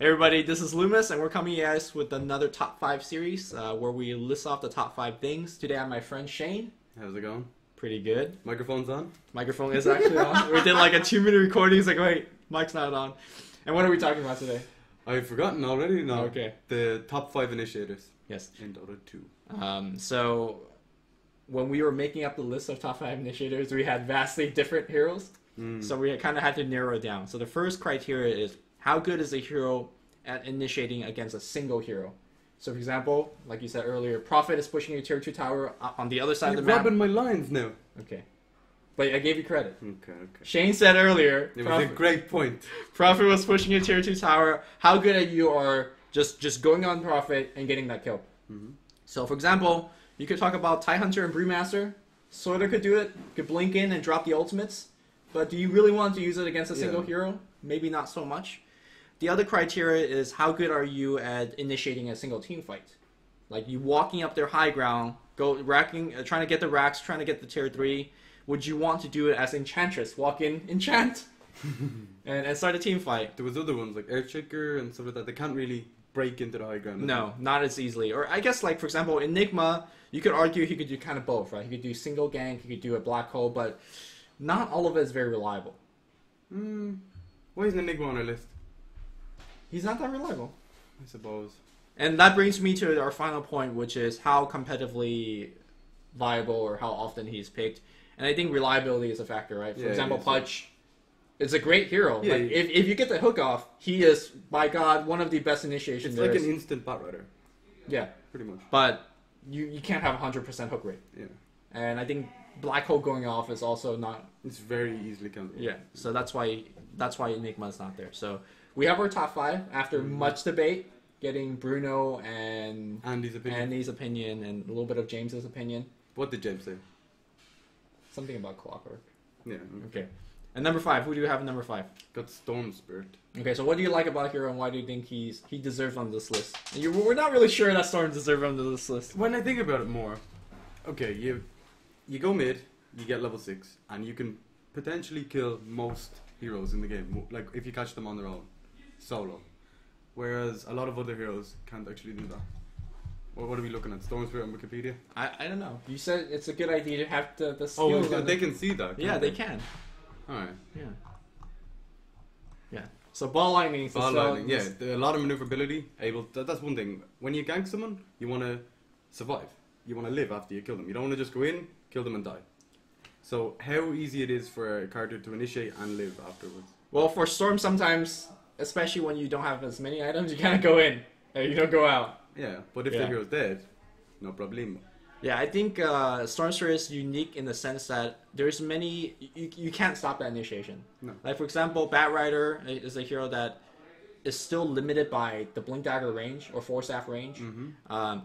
Hey everybody, this is Loomis, and we're coming to you guys with another top 5 series where we list off the top 5 things. Today I have my friend Shane. How's it going? Pretty good. Microphone's on? Microphone is actually on. We did like a 2-minute recording. He's like, wait, mic's not on. And what are we talking about today? I've forgotten already. No. Okay. The top 5 initiators. Yes. In Dota 2. So when we were making up the list of top 5 initiators, we had vastly different heroes. So we kind of had to narrow it down. So the first criteria is how good is a hero at initiating against a single hero. So for example, like you said earlier, Prophet is pushing your tier 2 tower on the other side of the map. You're rubbing my lines now. Okay. But I gave you credit. Okay. Shane said earlier, it was a great point. Prophet was pushing your tier 2 tower. How good at you are just going on Prophet and getting that kill. So for example, you could talk about Tidehunter and Brewmaster. Sorta could do it. Could blink in and drop the ultimates. But do you really want to use it against a single hero? Maybe not so much. The other criteria is how good are you at initiating a single team fight? Like you walking up their high ground, trying to get the racks, trying to get the tier 3. Would you want to do it as Enchantress? Walk in, enchant, and start a team fight. There was other ones like Earthshaker and stuff like that. They can't really break into the high ground. No, not as easily. Or I guess like for example, Enigma, you could argue he could do kind of both, right? He could do single gank, he could do a black hole, but not all of it is very reliable. Why isn't Enigma on our list? He's not that reliable, I suppose. And that brings me to our final point, which is how competitively viable or how often he's picked. And I think reliability is a factor, right? For example, Pudge is a great hero. Yeah, like if you get the hook off, he is, by God, one of the best initiations. It's like an instant bat rider. Yeah. Pretty much. But you can't have 100% hook rate. Yeah. And I think Black Hole going off is also not... It's very easily counterable. Yeah, so that's why Enigma's not there. So we have our top 5 after much debate, getting Bruno and Andy's opinion and a little bit of James's opinion. What did James say? Something about clockwork. Yeah. Okay. And number 5, who do you have in number 5? Got Storm Spirit. Okay, so what do you like about Hero and why do you think he deserves on this list? We're not really sure that Storm deserves on this list. When I think about it more, okay, you go mid, you get level 6, and you can potentially kill most heroes in the game, like if you catch them on their own, solo. Whereas a lot of other heroes can't actually do that. What are we looking at? Storm Spirit on Wikipedia? I don't know. You said it's a good idea to have the skills. Oh, they can see that. Yeah, they can. Alright. Yeah. So ball lightning. Yeah, a lot of maneuverability. That's one thing. When you gank someone, you want to survive. You want to live after you kill them. You don't want to just go in, kill them and die. So how easy it is for a character to initiate and live afterwards? Well, for Storm sometimes, especially when you don't have as many items, you kind of go in. You don't go out. Yeah, but if the hero's dead, no problemo. Yeah, I think Storm Spirit is unique in the sense that there's many... You can't stop that initiation. No. Like, for example, Bat Rider is a hero that is still limited by the Blink Dagger range or Force Staff range.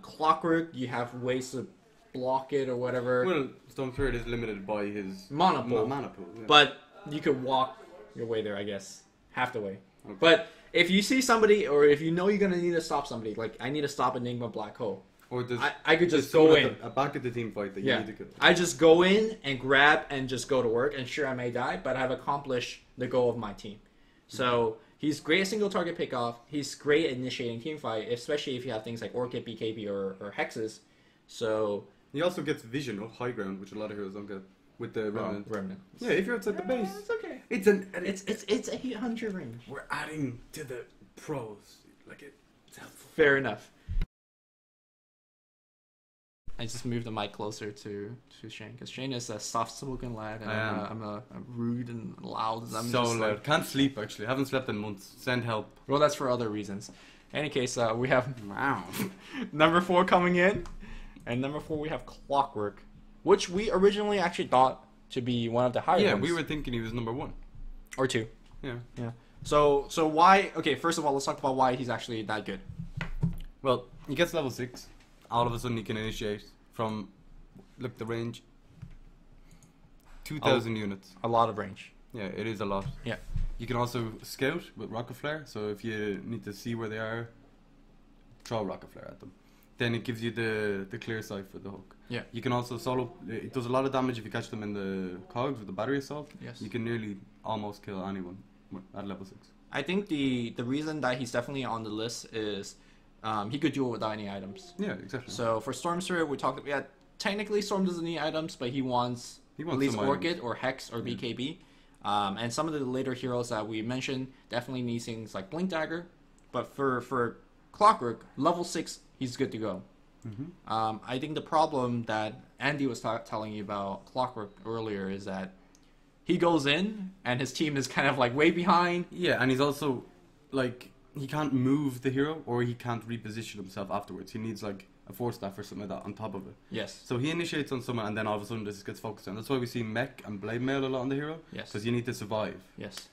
Clockwork, you have ways to block it or whatever. Well, Storm Spirit is limited by his mana pool. Yeah. But you could walk your way there, I guess. Half the way. Okay. But if you see somebody, or if you know you're going to need to stop somebody, like I need to stop Enigma Black Hole. Or I could just go in. Back at the team fight that you need to kill. I just go in and grab and just go to work. And sure, I may die, but I've accomplished the goal of my team. So he's great at single target pickoff. He's great at initiating team fight, especially if you have things like Orchid, BKB, or Hexes. So he also gets vision of high ground, which a lot of heroes don't get with the Remnant. Yeah, if you're outside the base, it's okay. It's 800 range. We're adding to the pros. Like it's helpful. Fair enough. I just moved the mic closer to Shane because Shane is a soft-spoken lad, and I'm a rude and loud. I'm so loud. Like, can't sleep actually. Haven't slept in months. Send help. Well, that's for other reasons. In any case, we have number 4 coming in, and number 4 we have Clockwork, which we originally actually thought to be one of the higher ones. Yeah, we were thinking he was number 1 or 2. Yeah. So why? Okay, first of all, let's talk about why he's actually that good. Well, he gets level 6. All of a sudden, he can initiate from, look, the range, 2,000 units. A lot of range. Yeah, it is a lot. Yeah. You can also scout with Rocket Flare, so if you need to see where they are, throw Rocket Flare at them. Then it gives you the clear sight for the hook. Yeah. You can also solo, it does a lot of damage if you catch them in the cogs with the battery assault. Yes. You can nearly almost kill anyone at level 6. I think the reason that he's definitely on the list is he could do it without any items. Yeah, exactly. So for Stormster, we talked. Yeah, technically Storm doesn't need items, but he wants at least Orchid or Hex or BKB. And some of the later heroes that we mentioned definitely need things like Blink Dagger. But for Clockwork, level 6, he's good to go. I think the problem that Andy was telling you about Clockwork earlier is that he goes in and his team is kind of like way behind. Yeah, and he's also like he can't move the hero or he can't reposition himself afterwards. He needs like a Force Staff or something like that on top of it. Yes. So he initiates on someone and then all of a sudden this gets focused on. That's why we see Mech and Blade Mail a lot on the hero. Yes. Because you need to survive. Yes.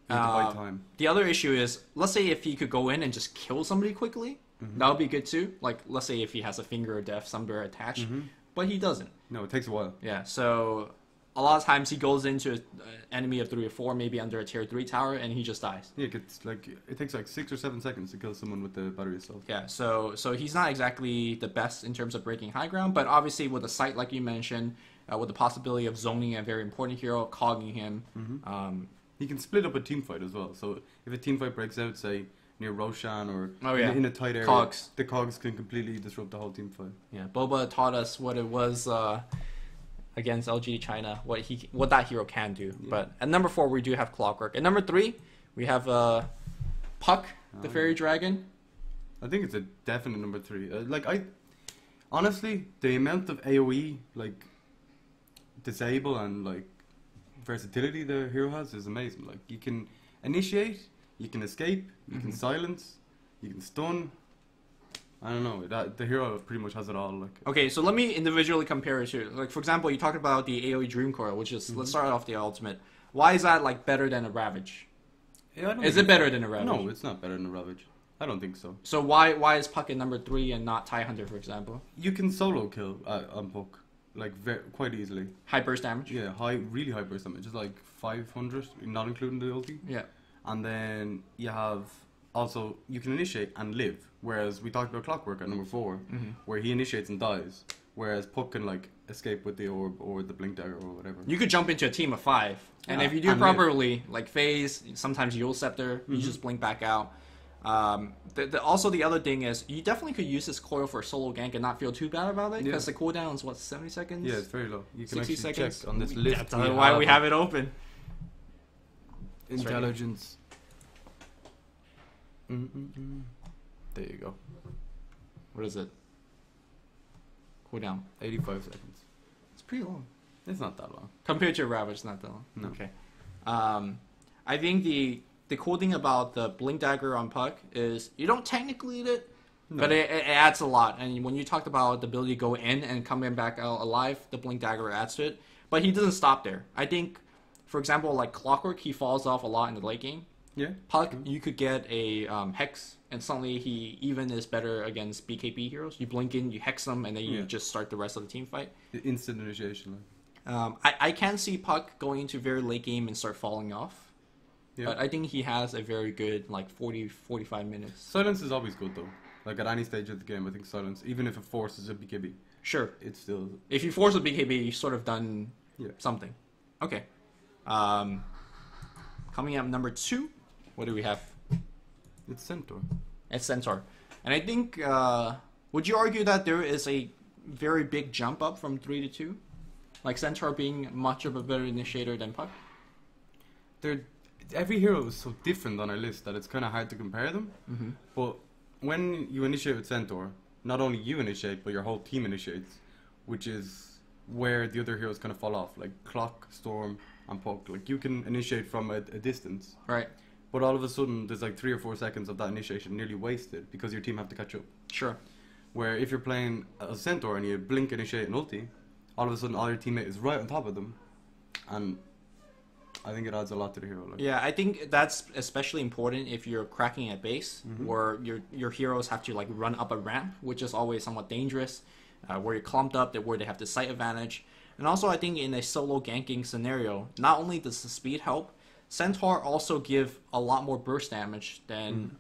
You need to buy time. The other issue is, let's say if he could go in and just kill somebody quickly, that would be good too. Like, let's say if he has a Finger of Death somewhere attached, but he doesn't. No, it takes a while. Yeah, so a lot of times he goes into an enemy of 3 or 4, maybe under a tier 3 tower, and he just dies. Yeah, it takes like 6 or 7 seconds to kill someone with the battery assault. Yeah, so he's not exactly the best in terms of breaking high ground, but obviously with a sight like you mentioned, with the possibility of zoning a very important hero, cogging him. He can split up a team fight as well. So if a team fight breaks out, say near Roshan or in a tight area, the cogs can completely disrupt the whole team fight. Yeah, Boba taught us what it was against LG China, what that hero can do. Yeah. But at number 4, we do have Clockwork. At number 3, we have Puck, the Fairy Dragon. I think it's a definite number 3. Honestly, the amount of AOE disable and versatility the hero has is amazing. Like, you can initiate, you can escape, you can silence, you can stun. I don't know. The hero pretty much has it all. Okay, so let me individually compare it to, like, for example, you talked about the AoE Dream Coil, which is, let's start off the ultimate. Why is that better than a Ravage? Yeah, is it better than a Ravage? No, it's not better than a Ravage. I don't think so. So why is Puck at number 3 and not TIE Hunter, for example? You can solo kill on Puck, quite easily. High burst damage? Yeah, really high burst damage. It's like 500, not including the ulti. Yeah. And then you have also, you can initiate and live. Whereas we talked about Clockwork at number 4, where he initiates and dies. Whereas Puck can escape with the orb or the blink dagger or whatever. You could jump into a team of 5, and if you do it properly, like Phase, sometimes Yule Scepter, you just blink back out. Also, the other thing is you definitely could use this coil for a solo gank and not feel too bad about it because the cooldown is 70 seconds. Yeah, it's very low. You can 60 actually seconds check on this list. That's why we have it open. Intelligence. There you go. What is it? Cooldown. 85 seconds. It's pretty long. It's not that long. Compared to a Ravage, it's not that long. No. Okay. I think the cool thing about the Blink Dagger on Puck is you don't technically eat it, but it adds a lot. And when you talked about the ability to go in and come back out alive, the Blink Dagger adds to it. But he doesn't stop there. I think, for example, like Clockwork, he falls off a lot in the late game. Yeah. Puck, you could get a Hex, and suddenly he even is better against BKB heroes. You blink in, you Hex them, and then you just start the rest of the team fight. The instant initiation. I can see Puck going into very late game and start falling off. Yeah. But I think he has a very good 40, 45 minutes. Silence is always good though. Like at any stage of the game, I think silence, even if it forces a BKB. Sure. It's still... If you force a BKB, you've sort of done something. Okay. Coming up number 2, what do we have? It's Centaur. It's Centaur. And I think, would you argue that there is a very big jump up from 3 to 2? Like Centaur being much of a better initiator than Puck? Every hero is so different on our list that it's kind of hard to compare them. But when you initiate with Centaur, not only you initiate, but your whole team initiates, which is where the other heroes kind of fall off, like Clock, Storm, and Puck. Like you can initiate from a distance, right? But all of a sudden, there's 3 or 4 seconds of that initiation nearly wasted because your team have to catch up. Sure. Where if you're playing a Centaur and you blink, initiate, and ulti, all of a sudden all your teammate is right on top of them, and I think it adds a lot to the hero. Yeah, I think that's especially important if you're cracking at base, where your heroes have to run up a ramp, which is always somewhat dangerous, where you're clumped up, where they have the sight advantage. And also, I think in a solo ganking scenario, not only does the speed help, Centaur also give a lot more burst damage than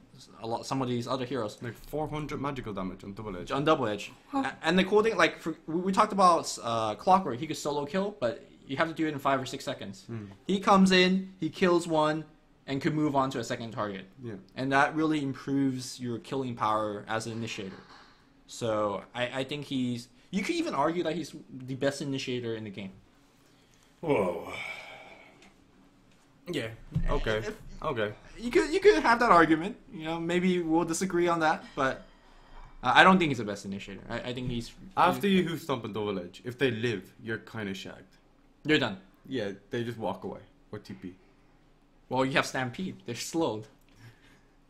some of these other heroes. Like 400 magical damage on double edge. On double edge. And the cool thing, we talked about Clockwork, he could solo kill, but you have to do it in 5 or 6 seconds. He comes in, he kills one, and could move on to a second target. Yeah. And that really improves your killing power as an initiator. So I think he's... You could even argue that he's the best initiator in the game. Whoa. Yeah. Okay. Okay. You could have that argument. You know, maybe we'll disagree on that, but I don't think he's the best initiator. I think he's... After you hoof stomp and double edge, if they live, you're kind of shagged. You're done. Yeah, they just walk away. Or TP. Well, you have Stampede. They're slowed.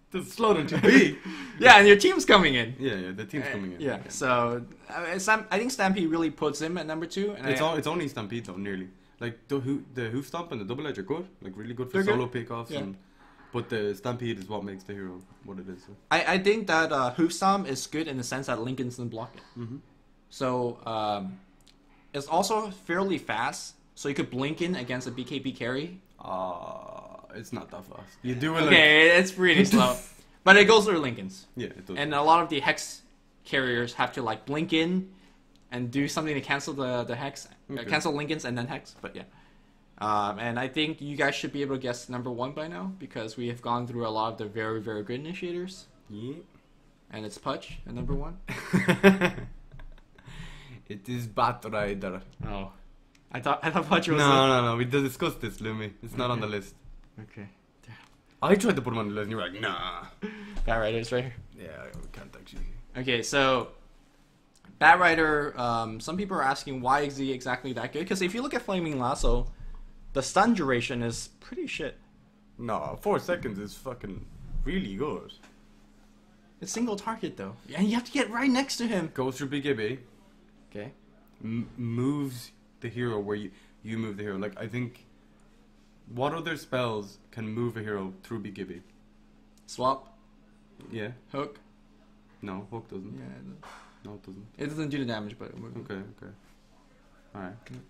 They're slowed on TP. Yeah, and your team's coming in. Yeah, the team's coming in. Yeah, Okay. so I think Stampede really puts him at number 2. And It's only Stampede though, nearly. Like the hoof stomp and the double edge are good, like really good for They're solo good. pickoffs. Yeah. But the Stampede is what makes the hero what it is. So. I think that Hoof Stomp is good in the sense that Link doesn't block it. Mm-hmm. So it's also fairly fast, so you could blink in against a BKB carry. It's not that fast. You do it Okay, it's pretty slow, but it goes through Lincolns. Yeah, it does. And a lot of the Hex carriers have to like blink in and do something to cancel the Hex, cancel Lincolns and then Hex. But yeah. And I think you guys should be able to guess number 1 by now because we have gone through a lot of the very, very good initiators. Yeah. And it's Pudge at number 1. It is Bat Rider. Oh. I thought Pudge was... No. We discussed this, Lumi. It's not on the list. Okay. I tried to put him on the list and you were like, nah. Bat Rider's right here. Yeah, I can't actually. Okay, so... Bat Rider, some people are asking why is he exactly that good? Because if you look at Flaming Lasso, the stun duration is pretty shit. No, 4 seconds is fucking really good. It's single target though. And you have to get right next to him. Goes through BKB. Okay. Moves the hero where you move the hero. Like, I think... What other spells can move a hero through BKB? Swap. Yeah. Hook. No, Hook doesn't. Yeah. No, it doesn't. It doesn't do the damage, but it moves. Okay. Alright. And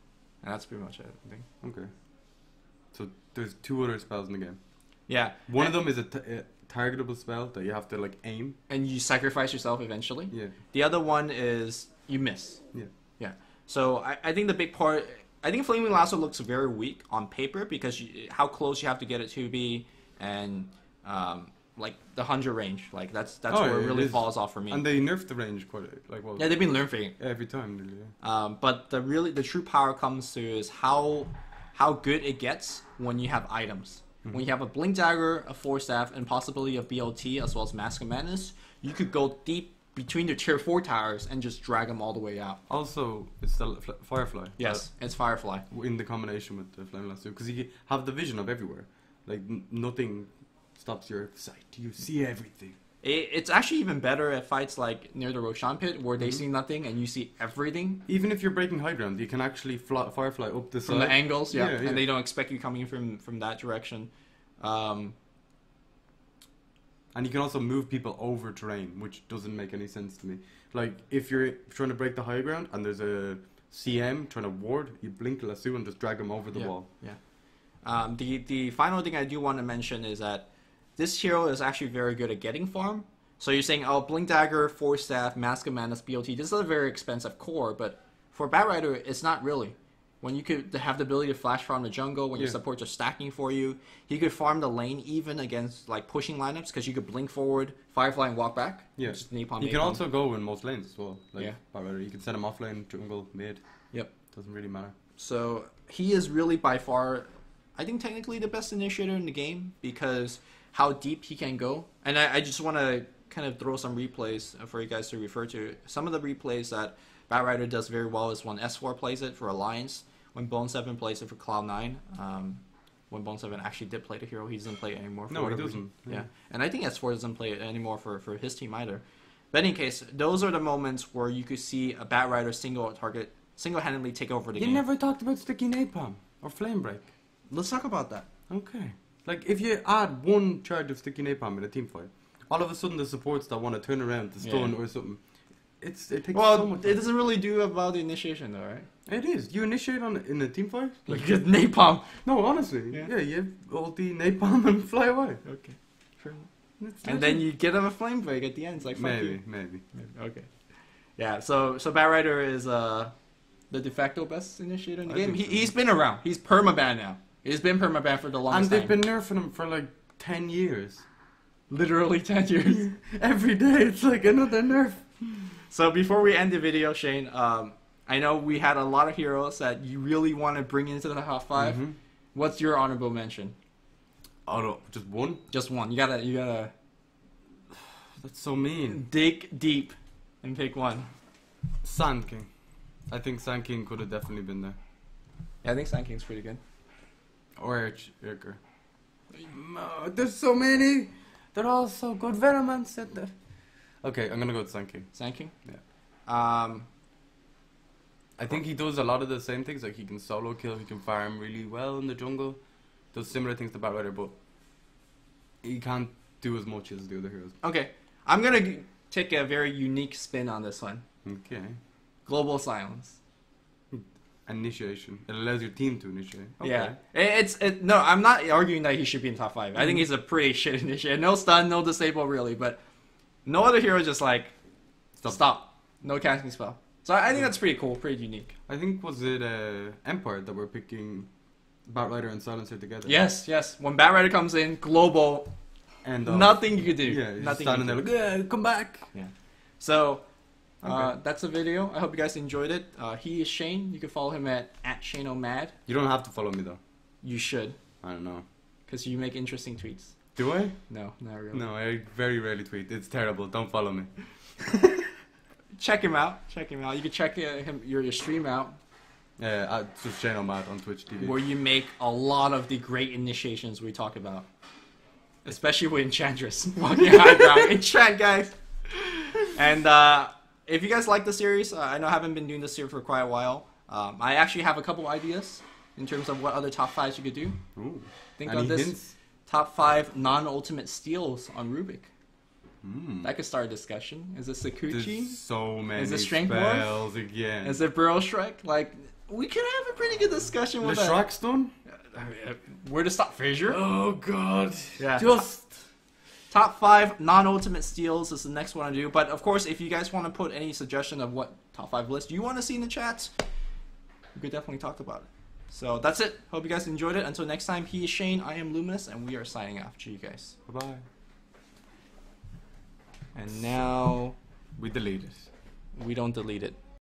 that's pretty much it, I think. Okay. So, there's 2 other spells in the game. Yeah. One of them is a targetable spell that you have to, like, aim. And you sacrifice yourself eventually. Yeah. The other one is you miss. Yeah. Yeah. So I think the big part... I think Flaming Lasso looks very weak on paper because how close you have to get it to be and like the 100 range. Like that's where it really falls off for me. And they nerfed the range quite well. Yeah, they've been nerfing every time, really. Yeah. But the true power comes to is how good it gets when you have items. Mm-hmm. When you have a Blink Dagger, a Force Staff, and possibility of BLT as well as Mask of Madness, you could go deep between the tier 4 towers and just drag them all the way out. Also, it's the Firefly. Yes, it's Firefly. In the combination with the Flame Lasso. Because you have the vision of everywhere. Like, nothing stops your sight. You see everything. It's actually even better at fights like near the Roshan pit where they see nothing and you see everything. Even if you're breaking high ground, you can actually Firefly up the side. From the angles, yeah. Yeah. And they don't expect you coming from that direction. And you can also move people over terrain, which doesn't make any sense to me. Like, if you're trying to break the high ground and there's a CM trying to ward, you blink the lasso and just drag them over the wall. Yeah. The final thing I do want to mention is that this hero is actually very good at getting farm. So you're saying, oh, Blink Dagger, Force Staff, Mask of Madness, BLT, this is a very expensive core, but for Bat Rider, it's not really. When you could have the ability to flash farm the jungle, when your supports are stacking for you, you could farm the lane even against like pushing lineups because you could blink forward, Firefly, and walk back. Yeah. Just napalm, you can also go in most lanes as well. Like, yeah. You can send him off lane, jungle, mid. Yep. Doesn't really matter. So he is really by far, I think technically the best initiator in the game because how deep he can go. And I just want to kind of throw some replays for you guys to refer to. Some of the replays that Bat Rider does very well is when S4 plays it for Alliance, when Bone 7 plays it for Cloud9. When Bone 7 actually did play the hero, he doesn't play it anymore. No, he doesn't. Yeah. And I think S4 doesn't play it anymore for his team either. But in any case, those are the moments where you could see a Bat Rider single-handedly take over the game. You never talked about Sticky Napalm or Flame Break. Let's talk about that. Okay. Like, if you add one charge of Sticky Napalm in a team fight, all of a sudden the supports that want to turn around to stun or something, it takes so much time. It doesn't really do about the initiation though, right? It is. You initiate in a team fight? Like, you get napalm. No, honestly. Yeah, you have ulti, napalm, and fly away. Okay. Fair enough. And then you get him a flame break at the end. It's like, fuck you. Maybe. Okay. Yeah, so Bat Rider is the de facto best initiator in the game. He's been around. He's permaban now. He's been permaban for the longest time. And they've been nerfing him for like 10 years. Literally 10 years. Every day it's like another nerf. So before we end the video, Shane, I know we had a lot of heroes that you really want to bring into the top 5. Mm-hmm. What's your honorable mention? Oh no, just one? Just one. You gotta That's so mean. dig deep and pick one. Sand King. I think Sand King could have definitely been there. Yeah, I think Sand King's pretty good. Or Erker. There's so many. They're all so good. Veraman said that. Okay, I'm gonna go with Sand King. Sand King? Yeah. I think he does a lot of the same things. Like he can solo kill, he can farm really well in the jungle. Does similar things to Batrider, but he can't do as much as the other heroes. Okay, I'm gonna take a very unique spin on this one. Okay. Global Silence. Initiation. It allows your team to initiate. Okay. Yeah. No, I'm not arguing that he should be in top 5. I think he's a pretty shit initiator. No stun, no disable really, but no other hero just like stop. No casting spell. So I think that's pretty cool, pretty unique. I think was it Empire that we're picking Batrider and Silencer together. Yes. When Batrider comes in, global, and nothing you can do. Yeah, nothing. Standing there like, yeah, come back. Yeah. So Okay. that's the video. I hope you guys enjoyed it. He is Shane. You can follow him at ShaneOMad. You don't have to follow me though. You should, I don't know. because you make interesting tweets. Do I? No, not really. No, I very rarely tweet. It's terrible. Don't follow me. Check him out. You can check your stream out, It's just ShaneOMad on Twitch TV. where you make a lot of the great initiations we talk about. Especially with Enchantress. Walking high ground. Enchant, guys! And if you guys like the series, I know I haven't been doing this series for quite a while. I actually have a couple ideas in terms of what other top 5s you could do. Ooh. Think Any of this hints? top 5 non-ultimate steals on Rubik. Mm. That could start a discussion. Is it Sakuchi? There's so many Is it Strength spells again. Is it Burrow Strike? Like, we could have a pretty good discussion the with that. Shrek Stone? Where to stop Frazier? Oh god. Yeah. Just Top 5 non-ultimate steals is the next one to do. But of course, if you guys want to put any suggestion of what top 5 list you want to see in the chats, we could definitely talk about it. So that's it. Hope you guys enjoyed it. Until next time, he is Shane, I am Luminous, and we are signing off. To you guys. bye-bye. And now We delete it. we don't delete it.